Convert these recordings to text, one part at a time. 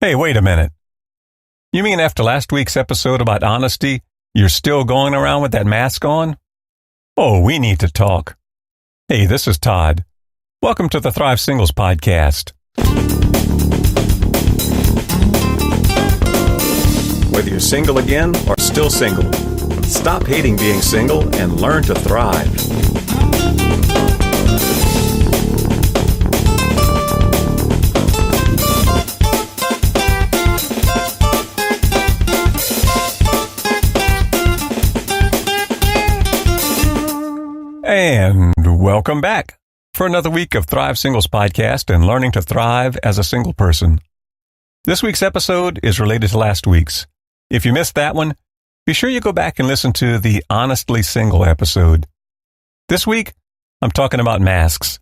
Hey, wait a minute. You mean after last week's episode about honesty, you're still going around with that mask on? Oh, we need to talk. Hey, this is Todd. Welcome to the Thrive Singles Podcast. Whether you're single again or still single, stop hating being single and learn to thrive. And welcome back for another week of Thrive Singles Podcast and learning to thrive as a single person. This week's episode is related to last week's. If you missed that one, be sure you go back and listen to the Honestly Single episode. This week, I'm talking about masks,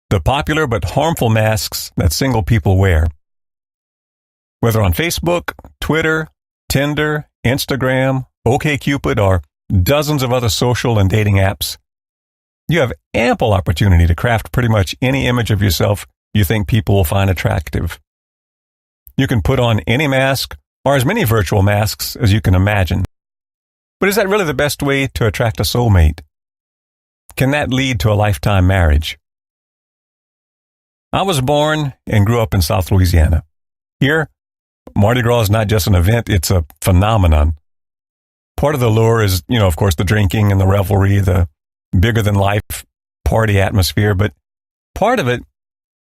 the popular but harmful masks that single people wear. Whether on Facebook, Twitter, Tinder, Instagram, OkCupid, or dozens of other social and dating apps, you have ample opportunity to craft pretty much any image of yourself you think people will find attractive. You can put on any mask or as many virtual masks as you can imagine. But is that really the best way to attract a soulmate? Can that lead to a lifetime marriage? I was born and grew up in South Louisiana. Here, Mardi Gras is not just an event, it's a phenomenon. Part of the lure is, of course, the drinking and the revelry, the bigger-than-life party atmosphere, but part of it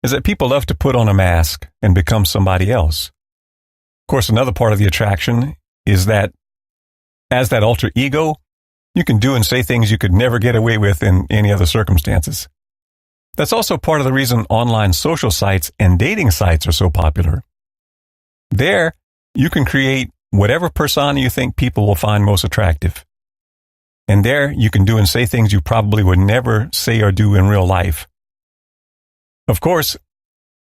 is that people love to put on a mask and become somebody else. Of course, another part of the attraction is that as that alter ego, you can do and say things you could never get away with in any other circumstances. That's also part of the reason online social sites and dating sites are so popular. There, you can create whatever persona you think people will find most attractive. And there, you can do and say things you probably would never say or do in real life. Of course,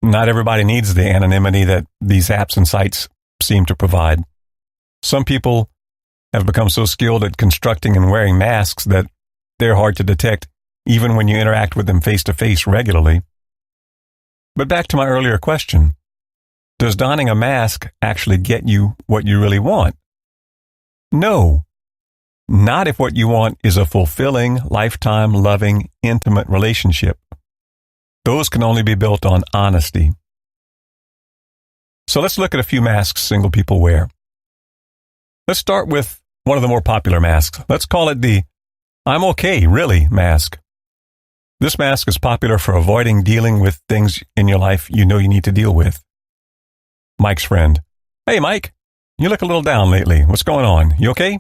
not everybody needs the anonymity that these apps and sites seem to provide. Some people have become so skilled at constructing and wearing masks that they're hard to detect even when you interact with them face-to-face regularly. But back to my earlier question, does donning a mask actually get you what you really want? No. Not if what you want is a fulfilling, lifetime, loving, intimate relationship. Those can only be built on honesty. So let's look at a few masks single people wear. Let's start with one of the more popular masks. Let's call it the "I'm okay, really" mask. This mask is popular for avoiding dealing with things in your life you know you need to deal with. Mike's friend: "Hey, Mike, you look a little down lately. What's going on? You okay?"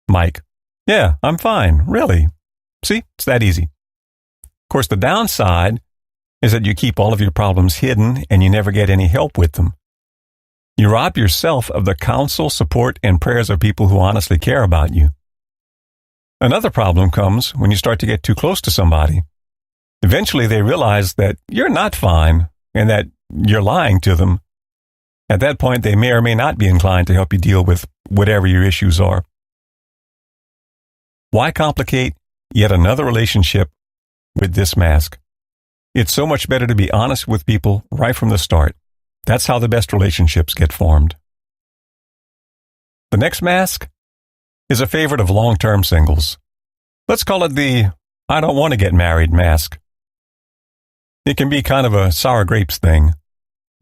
Mike: "Yeah, I'm fine, really." See, it's that easy. Of course, the downside is that you keep all of your problems hidden and you never get any help with them. You rob yourself of the counsel, support, and prayers of people who honestly care about you. Another problem comes when you start to get too close to somebody. Eventually, they realize that you're not fine and that you're lying to them. At that point, they may or may not be inclined to help you deal with whatever your issues are. Why complicate yet another relationship with this mask? It's so much better to be honest with people right from the start. That's how the best relationships get formed. The next mask is a favorite of long-term singles. Let's call it the "I don't want to get married" mask. It can be kind of a sour grapes thing.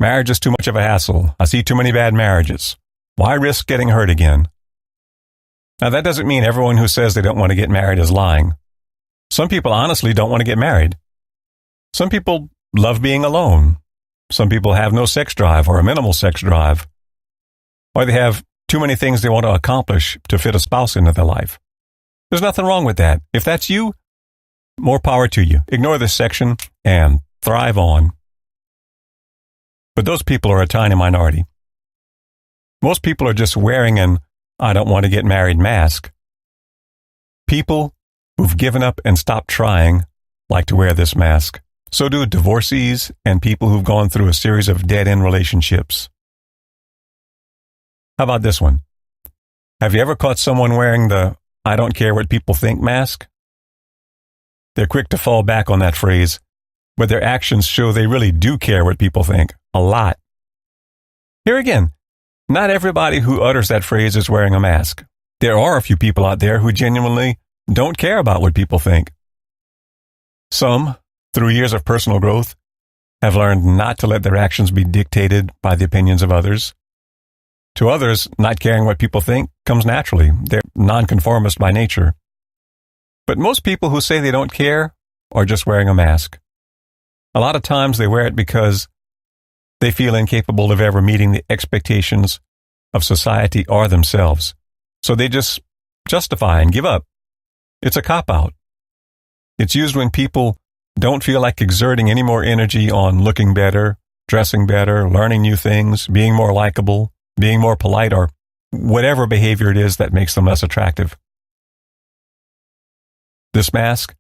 Marriage is too much of a hassle. I see too many bad marriages. Why risk getting hurt again? Now, that doesn't mean everyone who says they don't want to get married is lying. Some people honestly don't want to get married. Some people love being alone. Some people have no sex drive or a minimal sex drive. Or they have too many things they want to accomplish to fit a spouse into their life. There's nothing wrong with that. If that's you, more power to you. Ignore this section and thrive on. But those people are a tiny minority. Most people are just wearing an "I don't want to get married" mask. People who've given up and stopped trying like to wear this mask. So do divorcees and people who've gone through a series of dead-end relationships. How about this one? Have you ever caught someone wearing the "I don't care what people think" mask? They're quick to fall back on that phrase, but their actions show they really do care what people think, a lot. Here again, Not everybody who utters that phrase is wearing a mask. There are a few people out there who genuinely don't care about what people think. Some, through years of personal growth, have learned not to let their actions be dictated by the opinions of others. To others, not caring what people think comes naturally. They're nonconformist by nature. But most people who say they don't care are just wearing a mask. A lot of times they wear it because they feel incapable of ever meeting the expectations of society or themselves. So they just justify and give up. It's a cop-out. It's used when people don't feel like exerting any more energy on looking better, dressing better, learning new things, being more likable, being more polite, or whatever behavior it is that makes them less attractive. This mask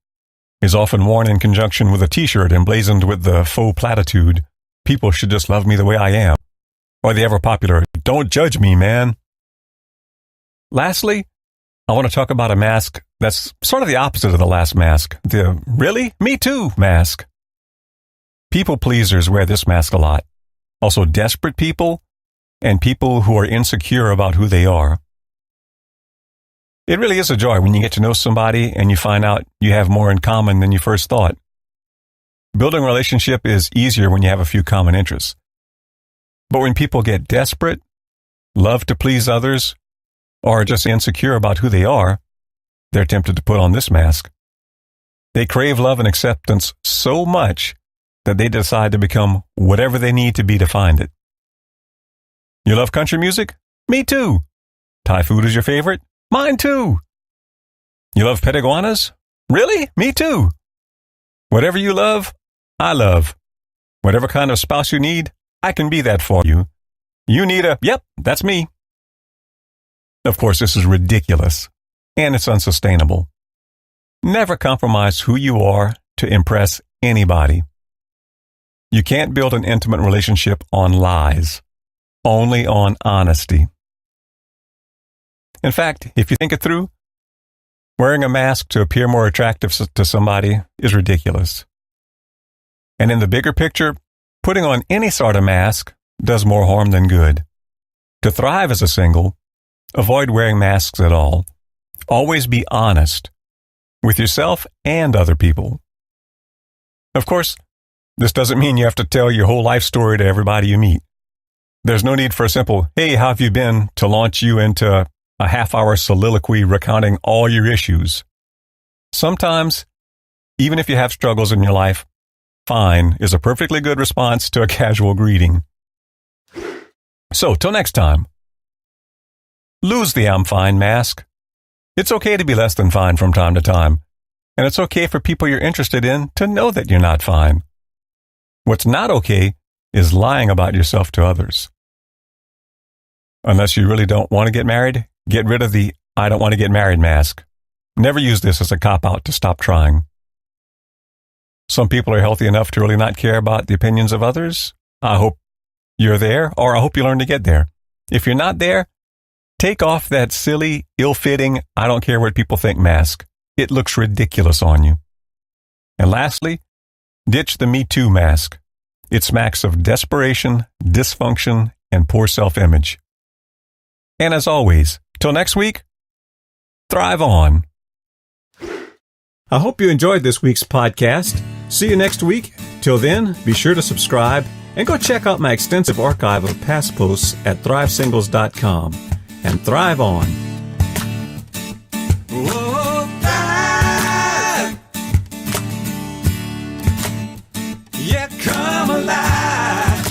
is often worn in conjunction with a t-shirt emblazoned with the faux platitude, "People should just love me the way I am," or the ever-popular, "Don't judge me, man." Lastly, I want to talk about a mask that's sort of the opposite of the last mask, the "really? Me too" mask. People pleasers wear this mask a lot. Also desperate people and people who are insecure about who they are. It really is a joy when you get to know somebody and you find out you have more in common than you first thought. Building a relationship is easier when you have a few common interests. But when people get desperate, love to please others, or are just insecure about who they are, they're tempted to put on this mask. They crave love and acceptance so much that they decide to become whatever they need to be to find it. You love country music? Me too. Thai food is your favorite? Mine too. You love pet iguanas? Really? Me too. Whatever you love, I love. Whatever kind of spouse you need, I can be that for you. You need a, yep, that's me. Of course, this is ridiculous, and it's unsustainable. Never compromise who you are to impress anybody. You can't build an intimate relationship on lies, only on honesty. In fact, if you think it through, wearing a mask to appear more attractive to somebody is ridiculous. And in the bigger picture, putting on any sort of mask does more harm than good. To thrive as a single, avoid wearing masks at all. Always be honest with yourself and other people. Of course, this doesn't mean you have to tell your whole life story to everybody you meet. There's no need for a simple, "Hey, how have you been?" to launch you into a half-hour soliloquy recounting all your issues. Sometimes, even if you have struggles in your life, fine is a perfectly good response to a casual greeting. So, till next time, lose the "I'm fine" mask. It's okay to be less than fine from time to time, and it's okay for people you're interested in to know that you're not fine. What's not okay is lying about yourself to others. Unless you really don't want to get married, get rid of the "I don't want to get married" mask. Never use this as a cop-out to stop trying. Some people are healthy enough to really not care about the opinions of others. I hope you're there, or I hope you learn to get there. If you're not there, take off that silly, ill-fitting, "I don't care what people think" mask. It looks ridiculous on you. And lastly, ditch the "Me Too" mask. It smacks of desperation, dysfunction, and poor self-image. And as always, till next week, thrive on. I hope you enjoyed this week's podcast. See you next week. Till then, be sure to subscribe and go check out my extensive archive of past posts at thrivesingles.com. And thrive on. Whoa, thrive. Yeah, come alive.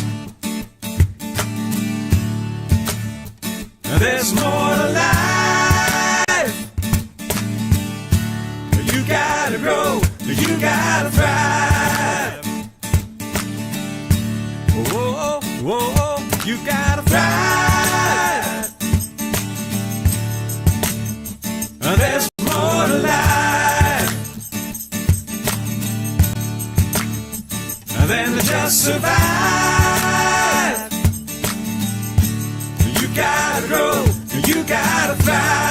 There's more to life. You gotta grow, you gotta thrive. Whoa, whoa, you gotta thrive. There's more to life than to just survive. You gotta grow, you gotta thrive.